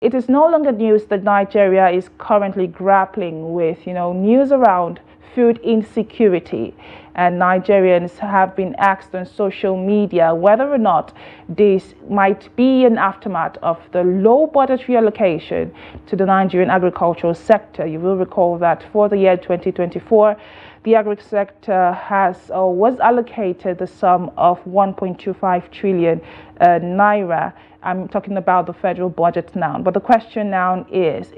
It is no longer news that Nigeria is currently grappling with, news around food insecurity. And Nigerians have been asked on social media whether or not this might be an aftermath of the low budgetary allocation to the Nigerian agricultural sector. You will recall that for the year 2024, the agric sector was allocated the sum of 1.25 trillion naira. I'm talking about the federal budget now. But the question now is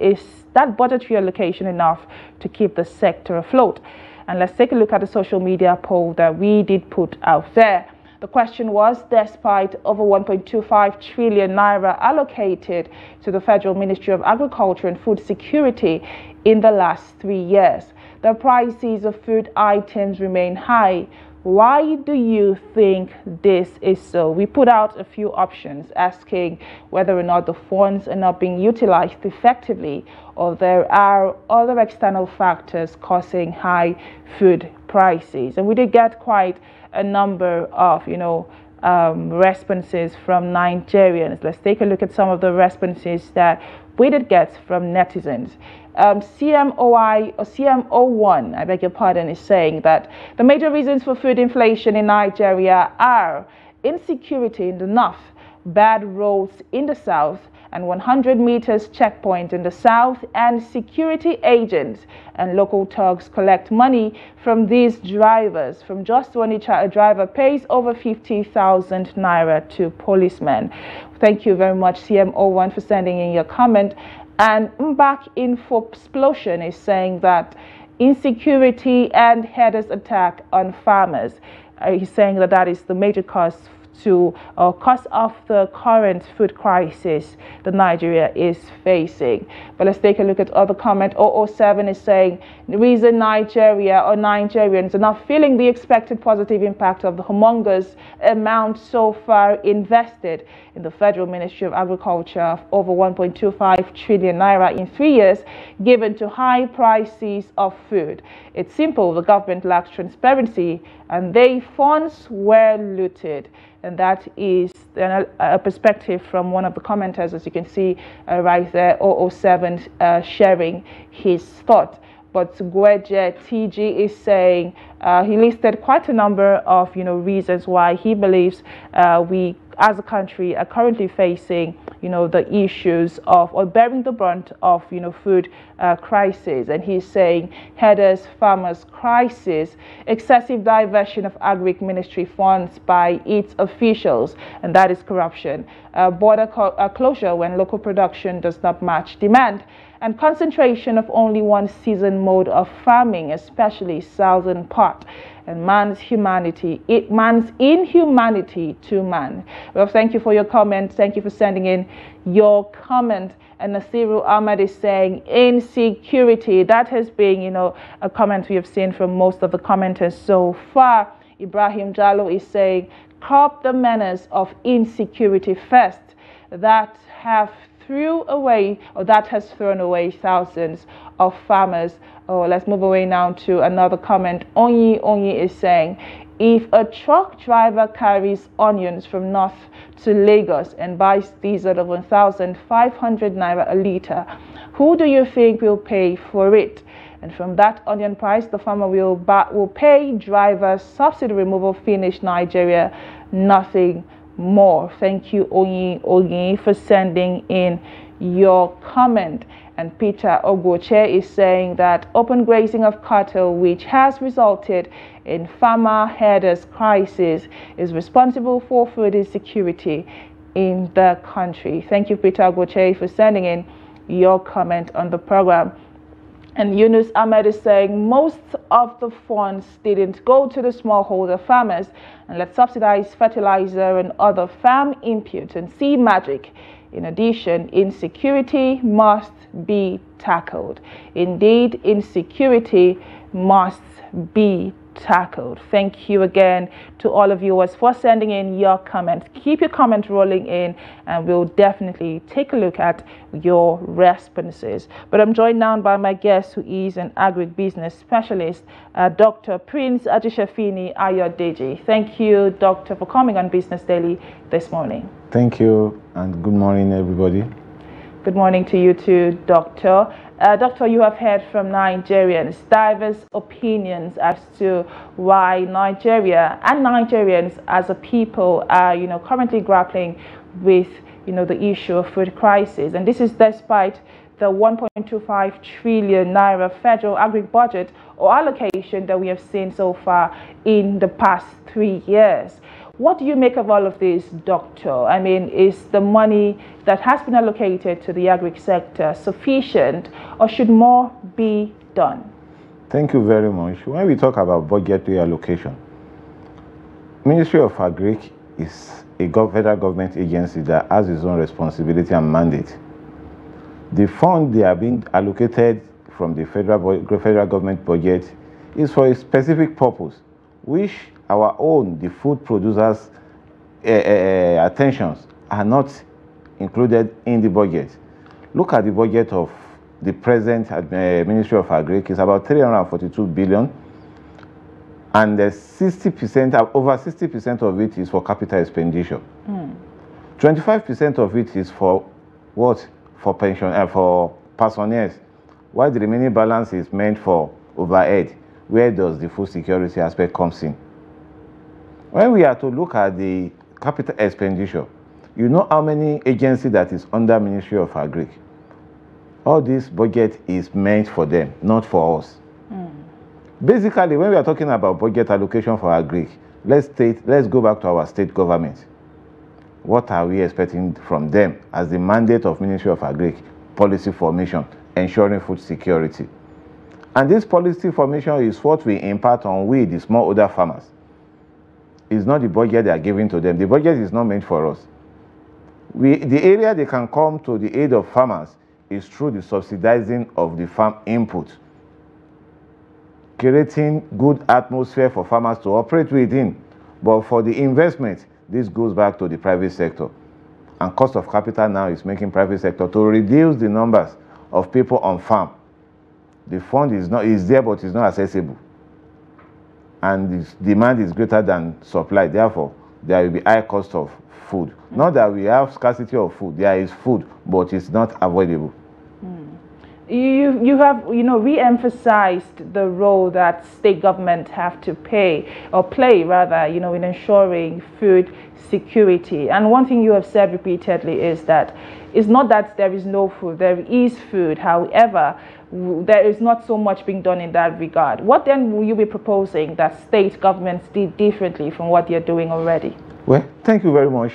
that budgetary allocation enough to keep the sector afloat? And let's take a look at the social media poll that we did put out there. The question was, despite over 1.25 trillion naira allocated to the Federal Ministry of Agriculture and Food Security in the last 3 years, the prices of food items remain high. Why do you think this is so? We put out a few options asking whether or not the funds are not being utilized effectively, or there are other external factors causing high food prices. And we did get quite a number of, responses from Nigerians. Let's take a look at some of the responses that we did get from netizens. CMO1, I beg your pardon, is saying that the major reasons for food inflation in Nigeria are insecurity in the north, bad roads in the south, and 100 meters checkpoint in the south, and security agents and local thugs collect money from these drivers. From just one, a driver pays over 50,000 naira to policemen. Thank you very much, CMO1, for sending in your comment. And Mbak Info Explosion is saying that insecurity and headers attack on farmers. He's saying that that is the major cause of the current food crisis that Nigeria is facing. But let's take a look at other comment. 007 is saying the reason Nigeria or Nigerians are not feeling the expected positive impact of the humongous amount so far invested in the Federal Ministry of Agriculture of over 1.25 trillion naira in 3 years given to high prices of food. It's simple, the government lacks transparency and their funds were looted. And that is a perspective from one of the commenters, as you can see right there, 007 sharing his thought. But Gweje TG is saying he listed quite a number of reasons why he believes we as a country are currently facing the issues of or bearing the brunt of food crisis. And he's saying headers, farmers crisis, excessive diversion of Agric ministry funds by its officials, and that is corruption, border closure when local production does not match demand, and concentration of only one season mode of farming, especially southern part, and man's inhumanity to man. Well, thank you for your comment. Thank you for sending in your comment. And Nasiru Ahmed is saying insecurity. That has been, a comment we have seen from most of the commenters so far. Ibrahim Jallo is saying curb the menace of insecurity first. That has thrown away thousands of farmers. Oh, let's move away now to another comment. Onyi is saying, if a truck driver carries onions from north to Lagos and buys these at 1,500 naira a litre, who do you think will pay for it? And from that onion price, the farmer will pay driver subsidy removal, finish Nigeria, nothing more. Thank you, Onyi, for sending in your comment. And Peter Ogoche is saying that open grazing of cattle, which has resulted in farmer headers crisis, is responsible for food insecurity in the country. Thank you, Peter Ogoche, for sending in your comment on the program. And Yunus Ahmed is saying most of the funds didn't go to the smallholder farmers, and let's subsidize fertilizer and other farm inputs and see magic. In addition, insecurity must be tackled. Indeed, insecurity must be tackled. Thank you again to all of you for sending in your comments. Keep your comments rolling in and we'll definitely take a look at your responses. But I'm joined now by my guest, who is an agribusiness specialist, Dr. Prince Ajitseffini Ayodeji. Thank you, Doctor, for coming on Business Daily this morning. Thank you and good morning, everybody. Good morning to you too, Doctor. Doctor, you have heard from Nigerians diverse opinions as to why Nigeria and Nigerians as a people are, currently grappling with, the issue of food crisis. And this is despite the 1.25 trillion naira federal agric budget or allocation that we have seen so far in the past 3 years. What do you make of all of this, Doctor? I mean, is the money that has been allocated to the agric sector sufficient, or should more be done? Thank you very much. When we talk about budget reallocation, Ministry of Agric is a federal government agency that has its own responsibility and mandate. The fund they are being allocated from the federal government budget is for a specific purpose, which our own, the food producers' attentions are not included in the budget. Look at the budget of the present Ministry of Agric. It's about 342 billion, and 60%, over 60% of it is for capital expenditure. 25% of it is for what? For pension, for personnel, while the remaining balance is meant for overhead. Where does the food security aspect comes in? When we are to look at the capital expenditure, you know how many agencies that is under Ministry of Agric. All this budget is meant for them, not for us. Basically, when we are talking about budget allocation for Agric, let's go back to our state government. What are we expecting from them as the mandate of Ministry of Agric? Policy formation, ensuring food security. And this policy formation is what we impart on we, the smallholder farmers. It's not the budget they are giving to them. The budget is not meant for us. The area they can come to the aid of farmers is through the subsidizing of the farm input, creating good atmosphere for farmers to operate within. But for the investment, this goes back to the private sector. And cost of capital now is making private sector to reduce the numbers of people on farm. The fund is there, but it's not accessible. And the demand is greater than supply. Therefore, there will be high cost of food. Not that we have scarcity of food. There is food, but it's not avoidable. You have, re-emphasized the role that state government have to play, in ensuring food security. And one thing you have said repeatedly is that it's not that there is no food, there is food. However, there is not so much being done in that regard. What then will you be proposing that state governments did differently from what they're doing already? Well, thank you very much.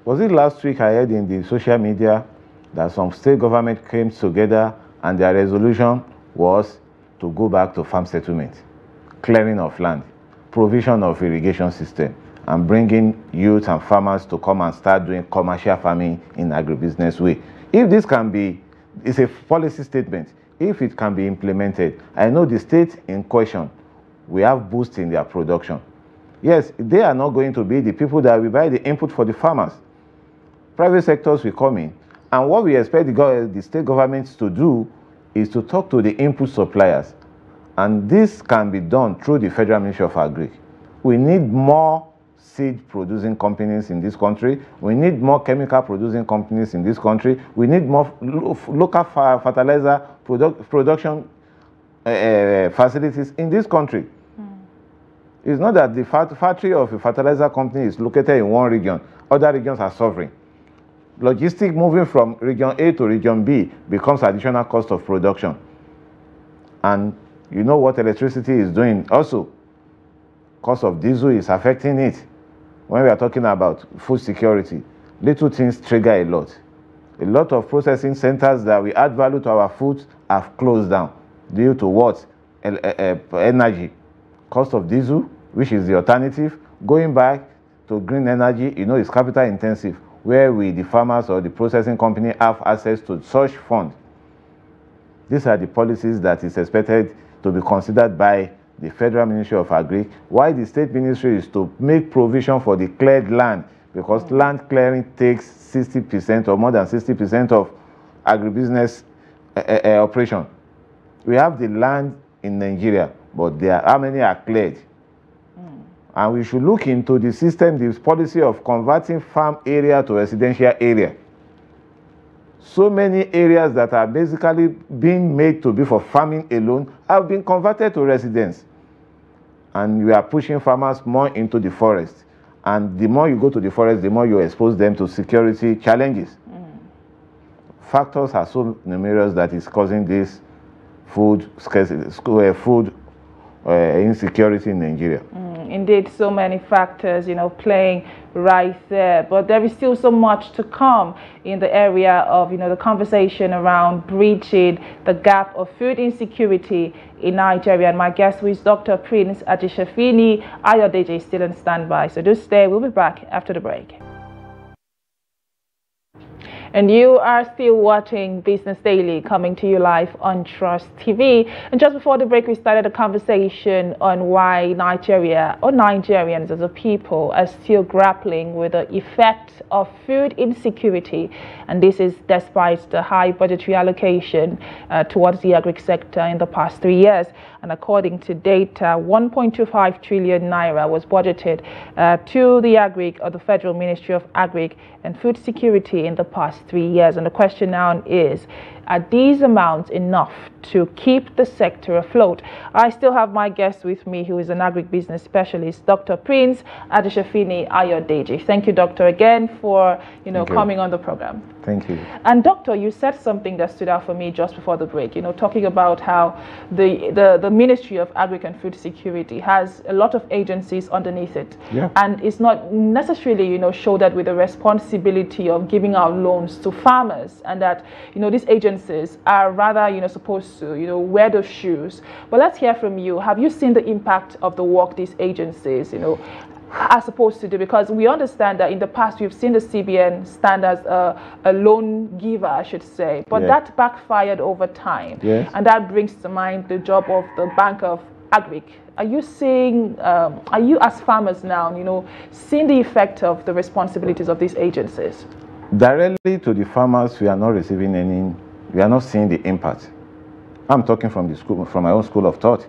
Was it last week I heard in the social media that some state government came together and their resolution was to go back to farm settlement, clearing of land, provision of irrigation system, and bringing youth and farmers to come and start doing commercial farming in agribusiness way. If this can be, it's a policy statement. If it can be implemented, I know the state in question, we have boost in their production. Yes, they are not going to be the people that will buy the input for the farmers. Private sectors will come in. And what we expect the state governments to do is to talk to the input suppliers. And this can be done through the Federal Ministry of Agric. We need more seed producing companies in this country. We need more chemical producing companies in this country. We need more local fertilizer production facilities in this country. It's not that the factory of a fertilizer company is located in one region. Other regions are suffering. Logistics moving from region A to region B becomes additional cost of production. And you know what electricity is doing also. Cost of diesel is affecting it. When we are talking about food security, little things trigger a lot. A lot of processing centers that we add value to our food have closed down due to what? Energy. Cost of diesel, which is the alternative. Going back to green energy, it's capital intensive, where we, the farmers or the processing company, have access to such funds. These are the policies that is expected to be considered by the Federal Ministry of Agric, while the State Ministry is to make provision for the cleared land, because land clearing takes 60% or more than 60% of agribusiness operation. We have the land in Nigeria, but how many are cleared? And we should look into the system, this policy of converting farm area to residential area, So many areas that are basically being made to be for farming alone have been converted to residence. And we are pushing farmers more into the forest. And the more you go to the forest, the more you expose them to security challenges. Factors are so numerous that is causing this food scarcity, food insecurity in Nigeria. Indeed, so many factors, playing right there. But there is still so much to come in the area of, the conversation around breaching the gap of food insecurity in Nigeria. And my guest, who is Dr. Prince Ajitseffini Ayodeji, is still on standby. So do stay. We'll be back after the break. And you are still watching Business Daily, coming to you live on Trust TV. And just before the break, we started a conversation on why Nigeria, or Nigerians as a people, are still grappling with the effect of food insecurity. And this is despite the high budgetary allocation towards the agric sector in the past 3 years. And according to data, 1.25 trillion naira was budgeted to the Agric, or the Federal Ministry of Agric and Food Security, in the past 3 years. And the question now is, are these amounts enough to keep the sector afloat? I still have my guest with me, who is an agribusiness specialist, Dr. Prince Ajitseffini Ayodeji. Thank you, Doctor, again for coming on the program. Thank you. And Doctor, you said something that stood out for me just before the break. Talking about how the Ministry of Agric and Food Security has a lot of agencies underneath it, and it's not necessarily shouldered with the responsibility of giving out loans to farmers, and that these agencies are rather supposed to wear those shoes. But let's hear from you. Have you seen the impact of the work these agencies are supposed to do? Because we understand that in the past we've seen the CBN stand as a loan giver, I should say, but that backfired over time. And that brings to mind the job of the Bank of Agric. Are you seeing, are you as farmers now, seeing the effect of the responsibilities of these agencies? Directly to the farmers, we are not receiving any, we are not seeing the impact. I'm talking from the school, from my own school of thought.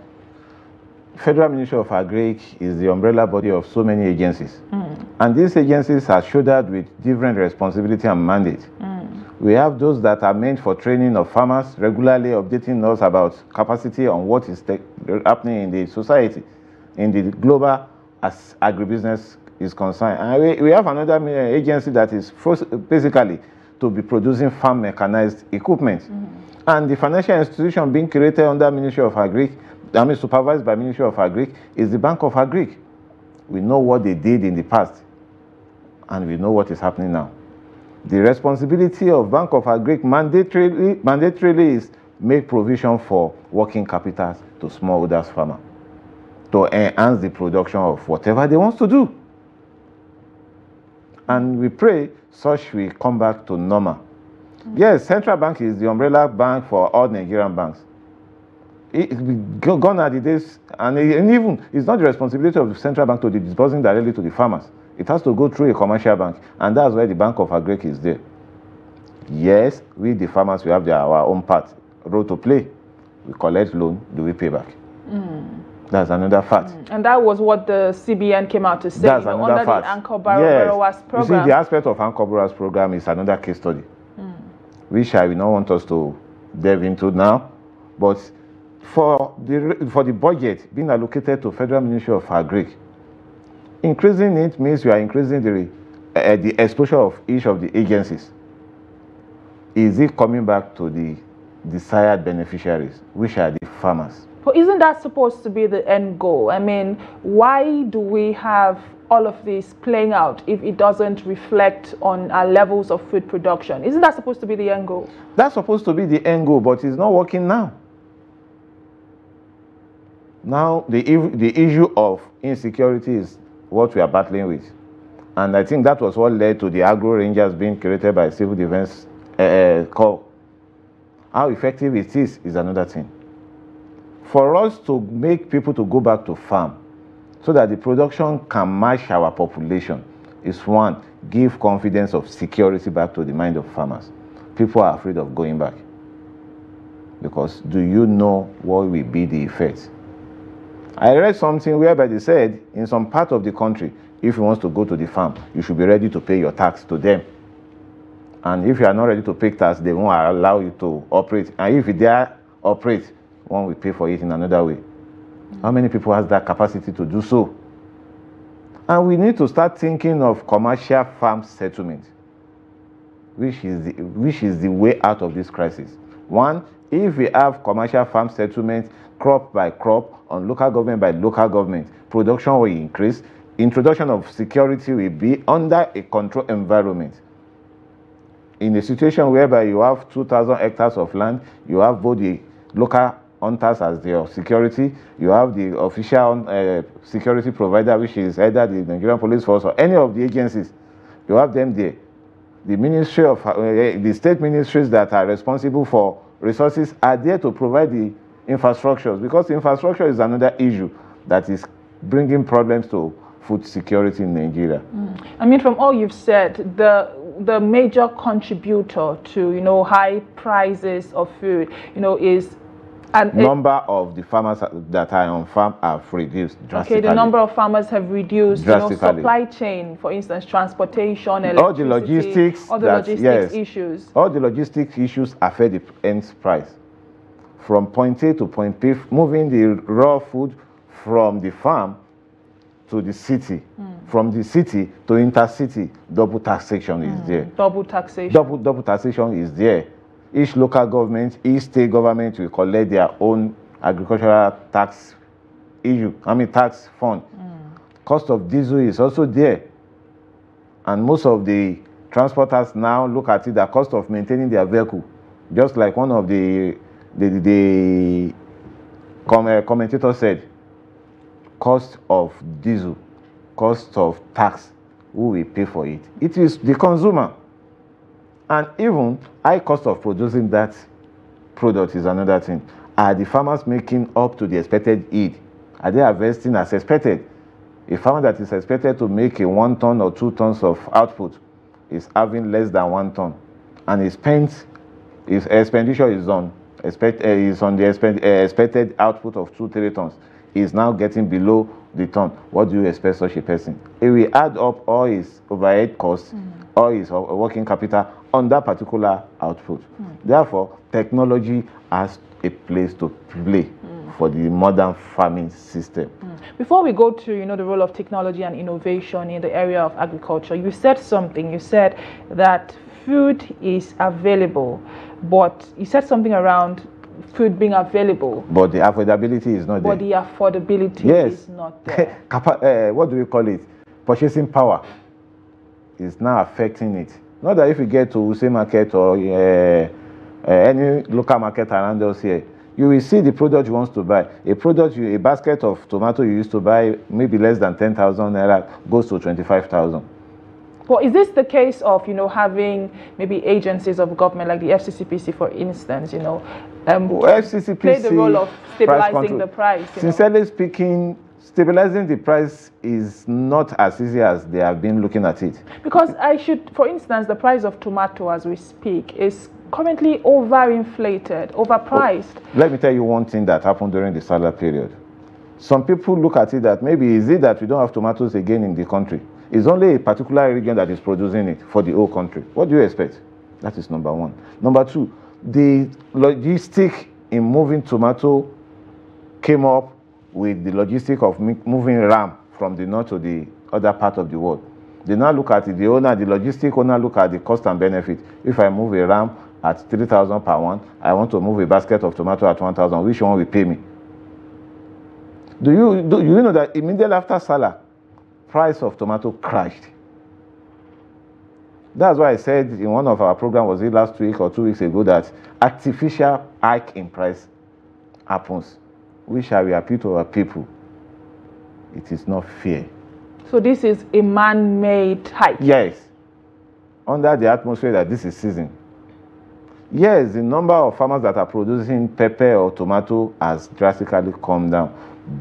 Federal Ministry of Agric is the umbrella body of so many agencies. And these agencies are shouldered with different responsibility and mandate. We have those that are meant for training of farmers, regularly updating us about capacity on what is happening in the society, in the global as agribusiness is concerned. And we have another agency that is basically to be producing farm mechanized equipment. And the financial institution being created under Ministry of Agric, supervised by Ministry of Agric, is the Bank of Agric. We know what they did in the past, and we know what is happening now. The responsibility of Bank of Agric mandatorily is make provision for working capital to smallholders farmer to enhance the production of whatever they want to do. And we pray such will come back to normal. Yes, Central Bank is the umbrella bank for all Nigerian banks. Gone are the days, and even it's not the responsibility of the Central Bank to be disbursing directly to the farmers. It has to go through a commercial bank, and that's why the Bank of Agric is there. Yes, we the farmers, we have our own part, role to play. We collect loan, do we pay back? That's another fact. And that was what the CBN came out to say. That's another under fact. The Anchor Borrowers program. You see, the aspect of Anchor Borrowers program is another case study, which I will not want us to delve into now. But for the budget being allocated to Federal Ministry of Agric, increasing it means you are increasing the exposure of each of the agencies. Is it coming back to the desired beneficiaries, which are the farmers? But isn't that supposed to be the end goal? I mean, why do we have all of this playing out if it doesn't reflect on our levels of food production? Isn't that supposed to be the end goal? That's supposed to be the end goal, but it's not working now. Now, the issue of insecurity is what we are battling with. And I think that was what led to the Agro Rangers being created by Civil Defense Corps. How effective it is another thing. For us to make people to go back to farm so that the production can match our population is one, give confidence of security back to the mind of farmers. People are afraid of going back. Because do you know what will be the effect? I read something whereby they said in some part of the country, if you want to go to the farm, you should be ready to pay your tax to them. And if you are not ready to pay tax, they won't allow you to operate. And if you dare operate, one will pay for it in another way. How many people has that capacity to do so? And we need to start thinking of commercial farm settlement, which is the way out of this crisis. One, if we have commercial farm settlement, crop by crop, on local government by local government, production will increase, introduction of security will be under a controlled environment. In a situation whereby you have 2,000 hectares of land, you have both the local hunters as their security, you have the official security provider, which is either the Nigerian Police Force or any of the agencies. You have them there. The ministry of the state ministries that are responsible for resources are there to provide the infrastructures, because infrastructure is another issue that is bringing problems to food security in Nigeria. I mean, from all you've said, the major contributor to high prices of food is number of the farmers that are on farm have reduced drastically. Okay, the number of farmers have reduced. Supply chain, for instance, transportation, electricity, all the logistics, issues. All the logistics issues affect the end price. From point A to point B, moving the raw food from the farm to the city, from the city to intercity, double taxation is there. Double taxation. Double taxation is there. Each local government, each state government will collect their own agricultural tax tax fund. Cost of diesel is also there. And most of the transporters now look at it, the cost of maintaining their vehicle. Just like one of the commentators said, cost of diesel, cost of tax, who will pay for it? It is the consumer. And even high cost of producing that product is another thing. Are the farmers making up to the expected yield? Are they harvesting as expected? A farmer that is expected to make a 1 ton or 2 tons of output is having less than 1 ton, and his expenditure is on the expected output of 2-3 tons. He is now getting below the ton. What do you expect such a person? If we add up all his overhead costs, all his working capital on that particular output. Therefore, technology has a place to play for the modern farming system. Before we go to the role of technology and innovation in the area of agriculture, you said something. You said that food is available, but you said something around food being available, but the affordability is not there. But the affordability is not there. What do we call it? Purchasing power is now affecting it. Not that if you get to Use Market or any local market around us here, you will see the product you want to buy. A basket of tomato you used to buy maybe less than 10,000 naira goes to 25,000. But is this the case of having maybe agencies of government like the FCCPC, for instance, FCCPC play the role of stabilizing the price? Sincerely speaking, stabilizing the price is not as easy as they have been looking at it. Because for instance, the price of tomato as we speak is currently overinflated, overpriced. Let me tell you one thing that happened during the Salah period. Some people look at it that maybe is it that we don't have tomatoes again in the country? It's only a particular region that is producing it for the whole country. What do you expect? That is number one. Number two, the logistic in moving tomato came up with the logistic of moving ram from the north to the other part of the world. They now look at it, the logistic owner look at the cost and benefit. If I move a ram at 3,000 per one, I want to move a basket of tomato at 1,000, which one will pay me? Do you know that immediately after Salah, price of tomato crashed? That's why I said in one of our programs, was it last week or 2 weeks ago, that artificial hike in price happens. We shall appeal to our people. It is not fair. So this is a man-made hike? Yes. Under the atmosphere that this is season. Yes, the number of farmers that are producing pepper or tomato has drastically come down.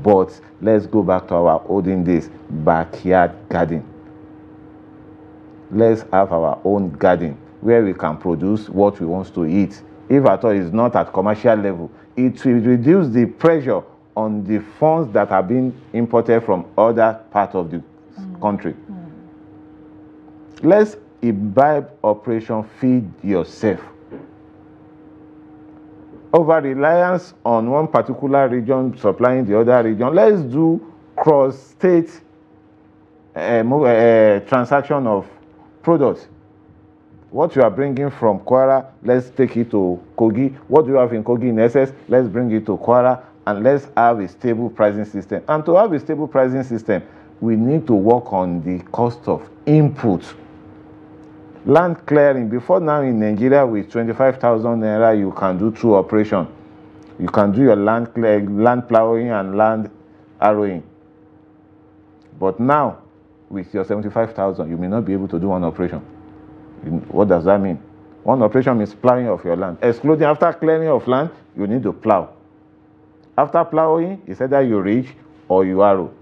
But let's go back to our olden days, backyard garden. Let's have our own garden where we can produce what we want to eat. If at all it's not at commercial level, it will reduce the pressure on the funds that are being imported from other parts of the country. Let's imbibe operation feed yourself. Over-reliance on one particular region supplying the other region. Let's do cross-state transaction of products. What you are bringing from Kwara, let's take it to Kogi. What do you have in Kogi in excess? Let's bring it to Kwara, and let's have a stable pricing system. And to have a stable pricing system, we need to work on the cost of input. Land clearing. Before now in Nigeria, with 25,000 naira, you can do 2 operations. You can do your land plowing and land harrowing. But now, with your 75,000, you may not be able to do 1 operation. What does that mean? 1 operation means plowing of your land. Excluding after clearing of land, you need to plow. After plowing, it's either you ridge or you harrow.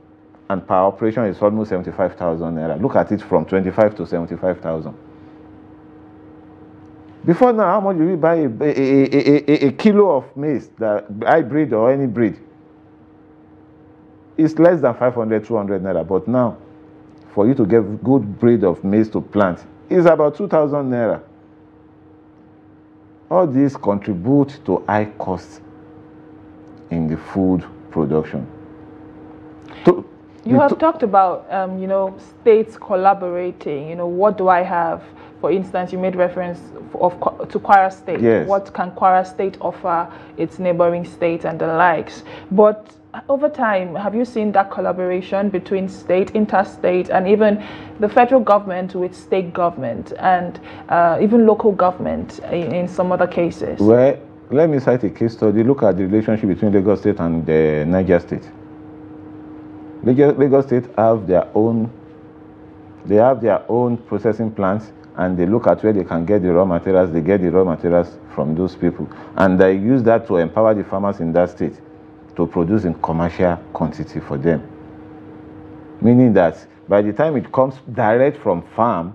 And per operation is almost 75,000 naira. Look at it from 25 to 75,000. Before now, how much do we buy a kilo of maize, the hybrid or any breed? It's less than 500, 200 naira. But now, for you to get good breed of maize to plant, it's about 2,000 naira. All these contribute to high costs in the food production. You have talked about, states collaborating. What do I have? For instance, you made reference to Kwara State. Yes. What can Kwara State offer its neighboring states and the likes? But over time, have you seen that collaboration between state, interstate, and even the federal government with state government and even local government in some other cases? Well, let me cite a case study. Look at the relationship between Lagos State and Niger State. Lagos State have their own processing plants, and they look at where they can get the raw materials. They get the raw materials from those people, and they use that to empower the farmers in that state to produce in commercial quantity for them. Meaning that by the time it comes direct from farm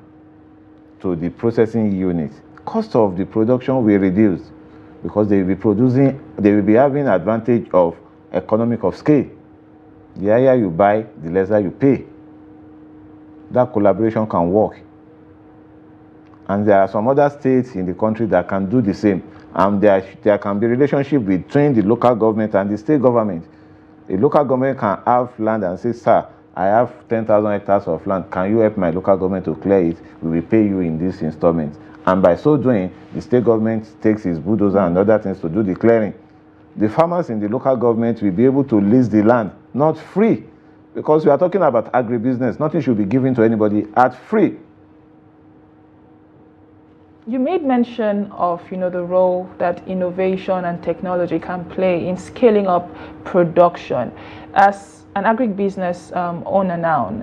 to the processing unit, cost of the production will reduce because they will be having advantage of economic of scale. The higher you buy, the lesser you pay. That collaboration can work. And there are some other states in the country that can do the same. And there can be relationship between the local government and the state government. The local government can have land and say, sir, I have 10,000 hectares of land. Can you help my local government to clear it? We will pay you in this installment. And by so doing, the state government takes its bulldozer and other things to do the clearing. The farmers in the local government will be able to lease the land, not free. Because we are talking about agribusiness. Nothing should be given to anybody at free. You made mention of, the role that innovation and technology can play in scaling up production. As an agribusiness owner now,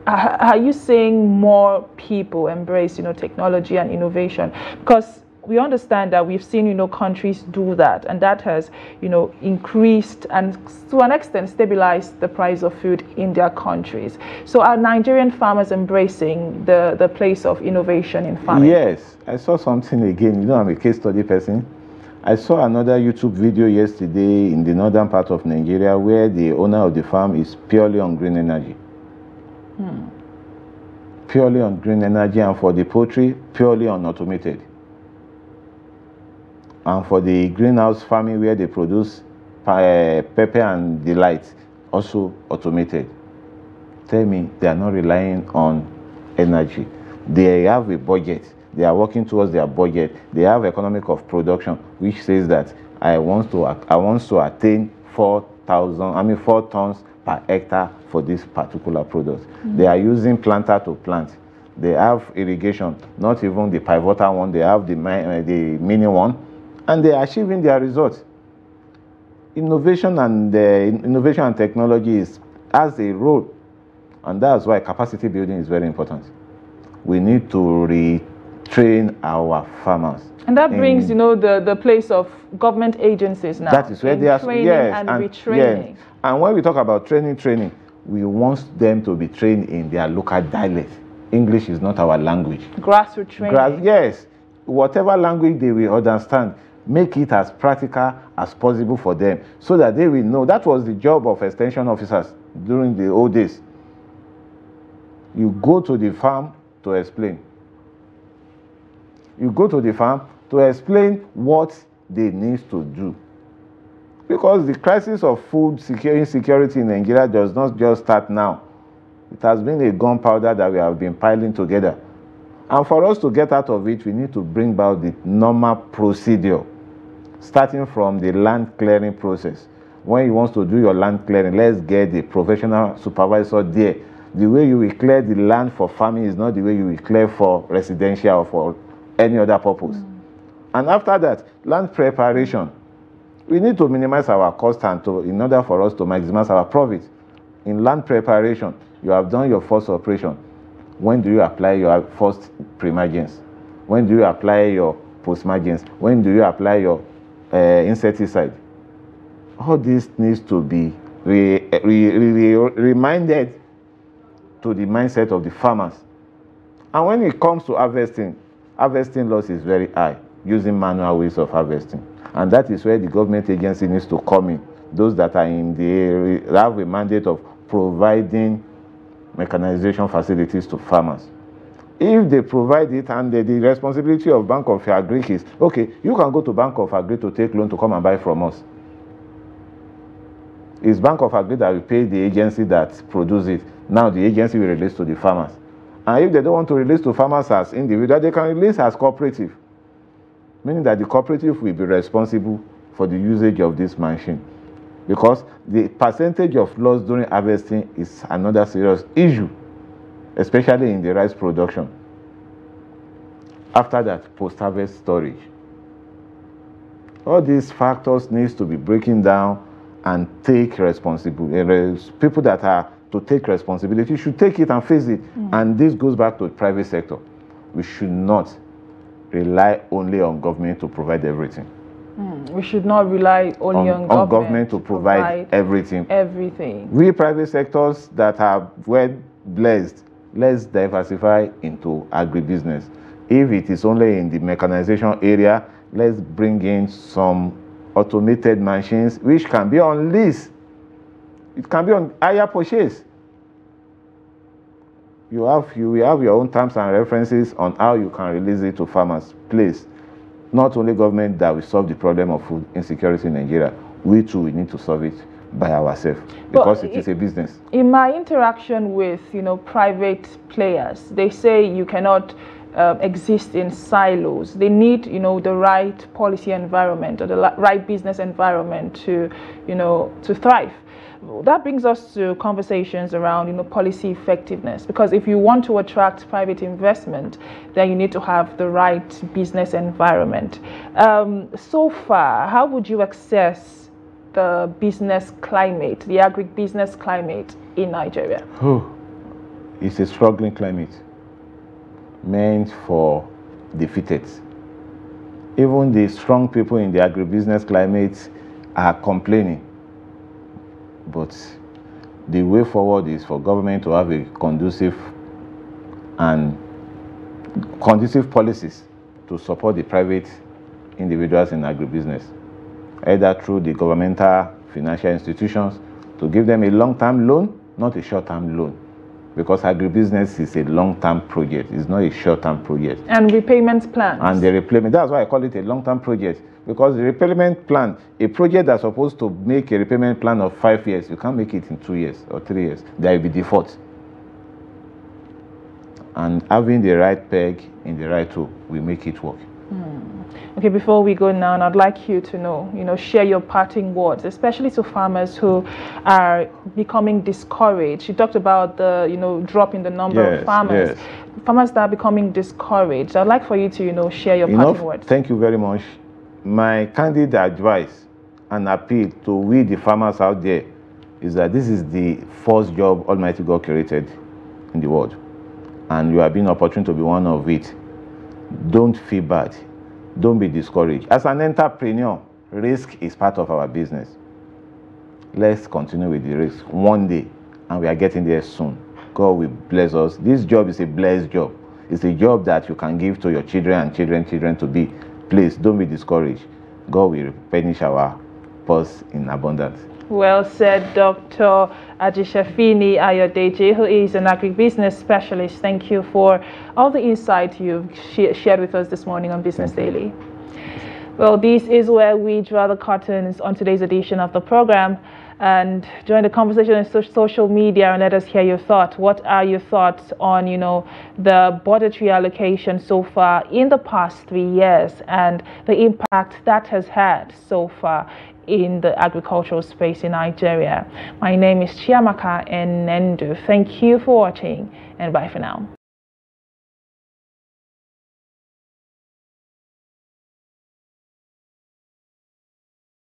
are you seeing more people embrace, technology and innovation? Because we understand that we've seen, countries do that, and that has, increased and to an extent stabilized the price of food in their countries. So are Nigerian farmers embracing the place of innovation in farming? Yes, I saw something again. I'm a case study person. I saw another YouTube video yesterday in the northern part of Nigeria where the owner of the farm is purely on green energy. Purely on green energy, and for the poultry, purely on automated. And for the greenhouse farming where they produce pepper and the lights, also automated. Tell me, they are not relying on energy. They have a budget. They are working towards their budget. They have economic of production, which says that I want to attain 4 tons per hectare for this particular product. They are using planter to plant. They have irrigation, not even the pivotal one. They have the mini one. And they are achieving their results. Innovation and technology has a role, and that's why capacity building is very important. We need to retrain our farmers. And that brings, the place of government agencies now. That is where they are training and retraining. Yes. And when we talk about training, we want them to be trained in their local dialect. English is not our language. Grassroots training. Yes. Whatever language they will understand, make it as practical as possible for them so that they will know. That was the job of extension officers during the old days. You go to the farm to explain. You go to the farm to explain what they need to do. Because the crisis of food insecurity in Nigeria does not just start now. It has been a gunpowder that we have been piling together. And for us to get out of it, we need to bring about the normal procedure, starting from the land clearing process. When you want to do your land clearing, let's get the professional supervisor there. The way you will clear the land for farming is not the way you will clear for residential or for any other purpose. And after that, land preparation. We need to minimize our cost and in order for us to maximize our profit. In land preparation, you have done your first operation. When do you apply your first pre-margins? When do you apply your post-margins? When do you apply your insecticide? All this needs to be reminded to the mindset of the farmers. And when it comes to harvesting loss is very high, using manual ways of harvesting. And that is where the government agency needs to come in. Those that are in the area have a mandate of providing mechanization facilities to farmers. If they provide it, and the responsibility of Bank of Agric is, okay, you can go to Bank of Agric to take loan to come and buy from us. It's Bank of Agric that will pay the agency that produces it. Now the agency will release to the farmers. And if they don't want to release to farmers as individuals, they can release as cooperative. Meaning that the cooperative will be responsible for the usage of this machine. Because the percentage of loss during harvesting is another serious issue, especially in the rice production. After that, post-harvest storage. All these factors need to be breaking down and take responsibility. People that are to take responsibility should take it and face it. And this goes back to the private sector. We should not rely only on government to provide everything. We should not rely only on government to provide everything. We private sectors that are well blessed, let's diversify into agribusiness. If it is only in the mechanization area, let's bring in some automated machines which can be on lease. It can be on hire purchase. You will have your own terms and references on how you can release it to farmers. Please, not only government that will solve the problem of food insecurity in Nigeria, we too we need to solve it by ourselves, because it is a business. In my interaction with private players, they say you cannot exist in silos. They need the right policy environment or the right business environment to thrive. That brings us to conversations around policy effectiveness, because if you want to attract private investment, then you need to have the right business environment. So far, how would you assess the business climate, the agribusiness climate in Nigeria? It's a struggling climate meant for defeated. Even the strong people in the agribusiness climate are complaining. But the way forward is for government to have a conducive policies to support the private individuals in agribusiness, either through the governmental financial institutions to give them a long-term loan, not a short-term loan. Because agribusiness is a long-term project, it's not a short-term project. And repayment plans. And the repayment, that's why I call it a long-term project. Because the repayment plan, a project that's supposed to make a repayment plan of 5 years, you can't make it in 2 years or 3 years. There will be default. And having the right peg in the right hole will make it work. Okay, before we go now, I'd like you to share your parting words, especially to farmers who are becoming discouraged. You talked about the drop in the number of farmers. Farmers that are becoming discouraged. I'd like for you to share your parting words. Thank you very much. My candid advice and appeal to we the farmers out there is that this is the first job Almighty God created in the world, and you have been opportune to be one of it. Don't feel bad. Don't be discouraged. As an entrepreneur, risk is part of our business. Let's continue with the risk one day, and we are getting there soon. God will bless us. This job is a blessed job. It's a job that you can give to your children and children to be. Please don't be discouraged. God will replenish our purse in abundance. Well said, Dr. Ajitseffini Ayodeji, who is an agribusiness specialist. Thank you for all the insight you've shared with us this morning on Business Daily. Well, this is where we draw the curtains on today's edition of the program. And join the conversation on social media and let us hear your thoughts. What are your thoughts on, the budgetary allocation so far in the past 3 years and the impact that has had so far in the agricultural space in Nigeria? My name is Chiamaka Enendu. Thank you for watching, and bye for now.